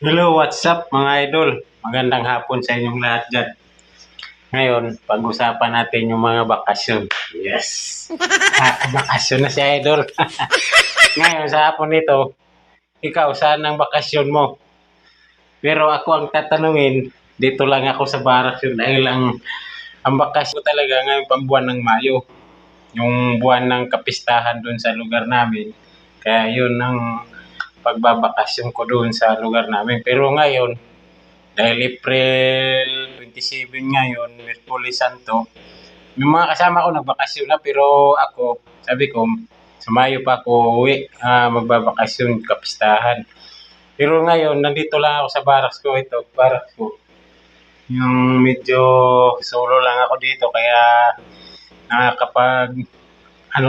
Hello, what's up mga idol? Magandang hapon sa inyong lahat dyan. Ngayon, pag-usapan natin yung mga bakasyon. Yes! Bakasyon na si idol. Ngayon, sa hapon nito, ikaw, saan ang bakasyon mo? Pero ako ang tatanungin, dito lang ako sa barak yun dahil ang bakasyon ko talaga ngayon pambuwan ng Mayo. Yung buwan ng kapistahan doon sa lugar namin. Kaya yun ang pagbabakasyon ko doon sa lugar namin. Pero ngayon, dahil April 27 ngayon, Miyerkules Santo, yung mga kasama ko nagbakasyon na pero ako, sabi ko, sa Mayo pa ako uwi, magbabakasyon, kapistahan. Pero ngayon, nandito lang ako sa barracks ko, ito, barracks ko. Yung medyo solo lang ako dito, kaya nakakapag,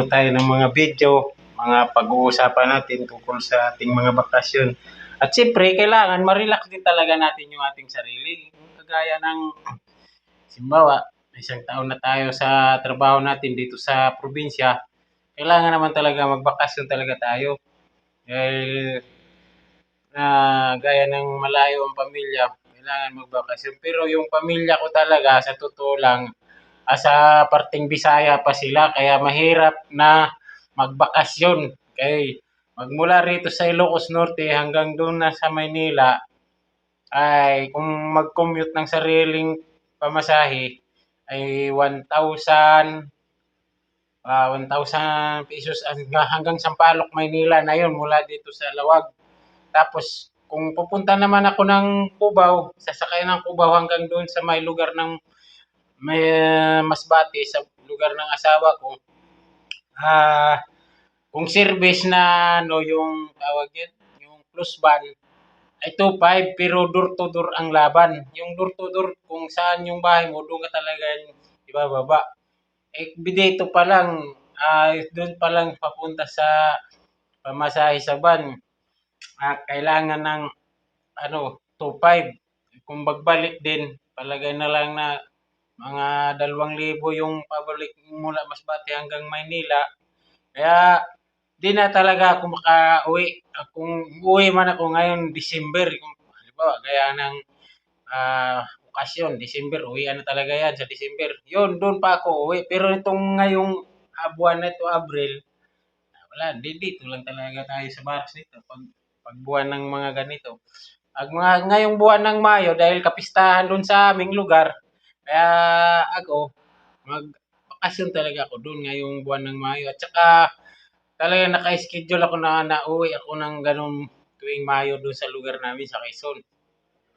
tayo ng mga video, mga pag-uusapan natin tungkol sa ating mga bakasyon. At siyempre, kailangan ma-relax din talaga natin yung ating sarili. Kagaya ng, simbawa, isang taon na tayo sa trabaho natin dito sa probinsya, kailangan naman talaga magbakasyon talaga tayo. Dahil gaya ng malayo ang pamilya, kailangan magbakasyon. Pero yung pamilya ko talaga, sa totoo lang, sa parting Bisaya pa sila, kaya mahirap na magbakasyon. Kaya magmula rito sa Ilocos Norte hanggang doon na sa Maynila, ay kung mag-commute ng sariling pamasahe, ay 1,000 pesos hanggang Sampaloc, Maynila na yun mula dito sa Lawag. Tapos kung pupunta naman ako ng Cubao, sasakay ng Cubao hanggang doon sa may lugar ng may Masbate, sa lugar ng asawa ko. Kung service na yung tawag yun, yung plus van, ay 2.5 pero door to door ang laban. Yung door to door kung saan yung bahay mo, doon ka talaga ibababa. Dito pa lang, doon pa lang papunta sa pamasahe sa van, kailangan ng 2.5. Kung magbalik din, palagay na lang na mga 2,000 yung pabalik mula Masbate hanggang Maynila. Kaya di na talaga ako makauwi. Kung uwi man ako ngayon, December, kung halimbawa, gaya ng okasyon, December, uwian na talaga yan sa December. Yun, doon pa ako uwi. Pero itong ngayong buwan na ito, Abril, wala, dito lang talaga tayo sa Barks nito. Pag buwan ng mga ganito. Ngayong buwan ng Mayo, dahil kapistahan doon sa aming lugar, kaya ako, magbakasyon talaga ako doon ngayong buwan ng Mayo. At saka, talagang naka-schedule ako na nauwi ako ng ganun tuwing Mayo doon sa lugar namin sa Quezon.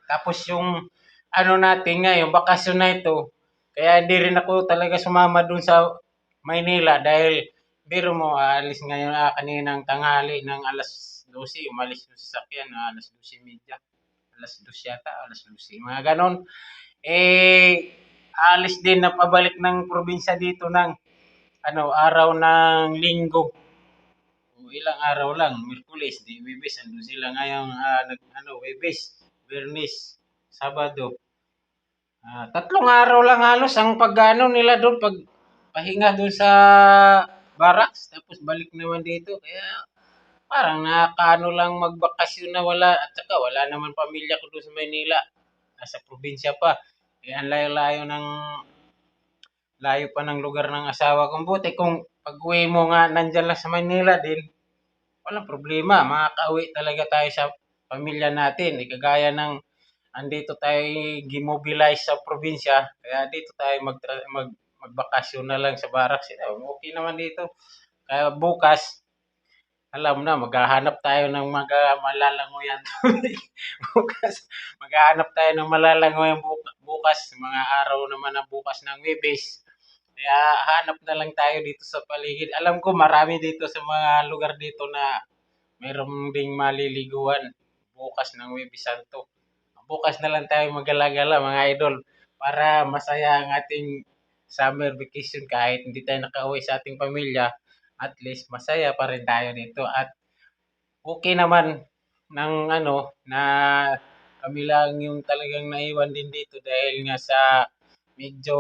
Tapos yung natin ngayon, bakasyon na ito, kaya hindi rin ako talaga sumama doon sa Maynila dahil biro mo, alis ngayon kaninang tanghali ng alas 12, umalis yung sasakyan, alas 12:30, alas 2 yata, alas 12, mga ganon. Alis din na pabalik ng probinsya dito ng araw ng Linggo. Ilang araw lang, Miyerkules, di Huwebes, andun sila ngayong Huwebes, Biyernes, Sabado. 3 araw lang halos ang pag-ano nila doon, pag pahinga doon sa barracks, tapos balik naman dito. Kaya parang nakakaano lang magbakasyon na wala, at saka wala naman pamilya ko doon sa Maynila. Nasa probinsya pa. Kaya ang layo pa ng lugar ng asawa kong, buti kung pag-uwi mo nga nandyan lang sa Maynila din, walang problema, makakauwi talaga tayo sa pamilya natin. Kagaya ng andito tayo gimobilize sa probinsya, kaya dito tayo magbakasyon na lang sa barracks. Okay naman dito. Kaya bukas, alam na, maghahanap tayo ng mga malalangoyan. Bukas, maghahanap tayo ng malalangoyan bukas, mga araw naman ng bukas ng Webes. Kaya hanap na lang tayo dito sa paligid. Alam ko marami dito sa mga lugar dito na mayroon ding maliliguan bukas ng Webes Santo. Bukas na lang tayo magala-gala mga idol para masaya ang ating summer vacation kahit hindi tayo nakauwi sa ating pamilya. At least masaya pa rin tayo dito at okay naman ng na kami lang yung talagang naiwan din dito dahil nga sa medyo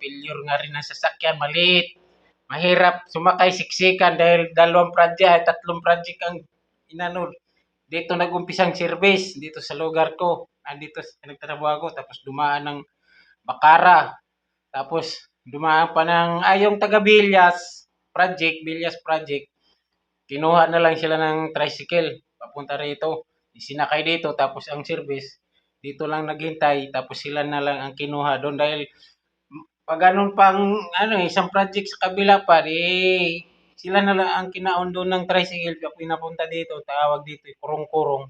failure nga rin ang sasakyan, maliit. Mahirap sumakay siksikan dahil 2 project, 3 project ang inano. dito nag-umpisang service dito sa lugar ko. Andito sa nagtrabaho ako tapos dumaan ng Bakara. Tapos dumaan pa ng yung taga Bilyas Project, kinuha na lang sila ng tricycle papunta rito. Isinakay dito tapos ang service dito lang naghintay tapos sila na lang ang kinuha doon dahil pag ganun pang isang project sa kabila pa sila na lang ang kinaon doon ng tricycle pinapunta dito tawag dito kurong-kurong.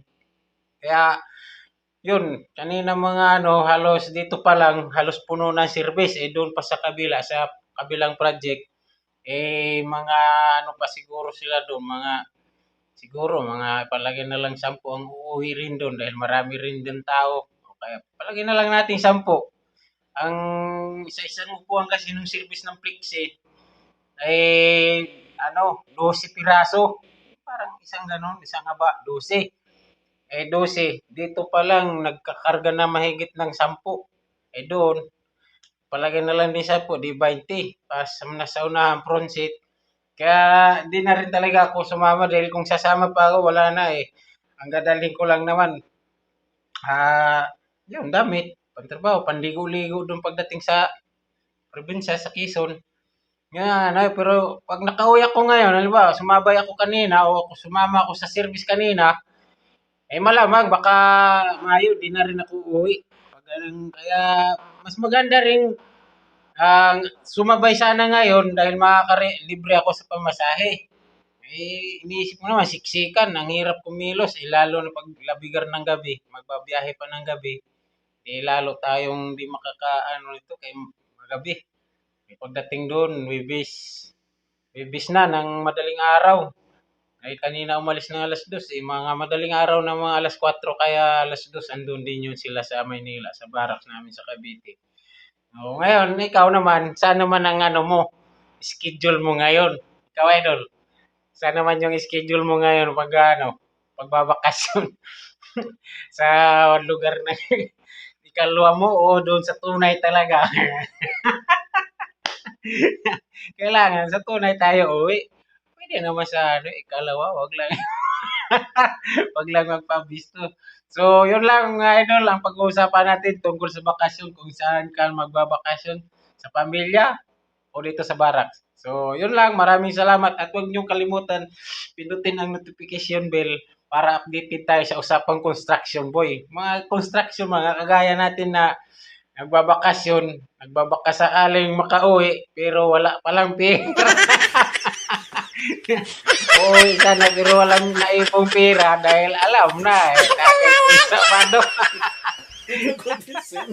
Kaya yun, kanina mga halos dito pa lang, halos puno ng service, doon pa sa kabila, sa kabilang project, mga pa siguro sila doon, siguro mga palagay na lang 10 ang uuwi rin doon dahil marami rin din tao. O kaya palagay na lang natin 10. Ang isa-isang upuan kasi ng service ng Flexi ay 12 piraso. Parang isang ganon, isang haba, 12. 12. Dito pa lang nagkakarga na mahigit ng 10. Doon, palagay na lang din 10, di 20. Pas nasa unahan, front seat. Kaya di na rin talaga ako sumama dahil kung sasama pa ako, wala na eh. Ang dadalhin ko lang naman, yung damit, pantrabaho, panligo-ligo doon pagdating sa probinsya, sa Quezon. Yan, pero pag nakauwi ako ngayon, halimbawa, sumabay ako kanina o sumama ako sa service kanina, malamang baka Mayo di na rin ako uuwi. Kaya mas maganda rin sumabay sana ngayon dahil libre ako sa pamasahe. Iniisip ko naman, siksikan, ang hirap kumilos, lalo na pag labigar ng gabi, magbabiyahe pa ng gabi, lalo tayong di ito kay magabi. Pagdating doon, Wibis na ng madaling araw. Kanina umalis ng alas 2, mga madaling araw na mga alas 4 kaya alas 2 andun din yun sila sa Maynila, sa barracks namin sa Cavite. Ngayon, ikaw naman, saan naman ang schedule mo ngayon? Ikaw, Idol, saan naman yung schedule mo ngayon pagbabakasyon? Sa lugar na ikalwa mo o doon sa tunay talaga? Kailangan sa tunay tayo uwi. Pwede naman sa ikalawa, wag lang. Wag lang magpabisto. So, yun lang mga idol, ang pag-uusapan natin tungkol sa bakasyon, kung saan ka magbabakasyon, sa pamilya o dito sa barracks. So, yun lang, maraming salamat at huwag niyong kalimutan, pindutin ang notification bell para updated tayo sa usapang construction boy. Mga construction, mga kagaya natin na nagbabakasakaling makauwi, pero wala palang pera. Uwi ka na pero walang naipong pera dahil alam na dahil sa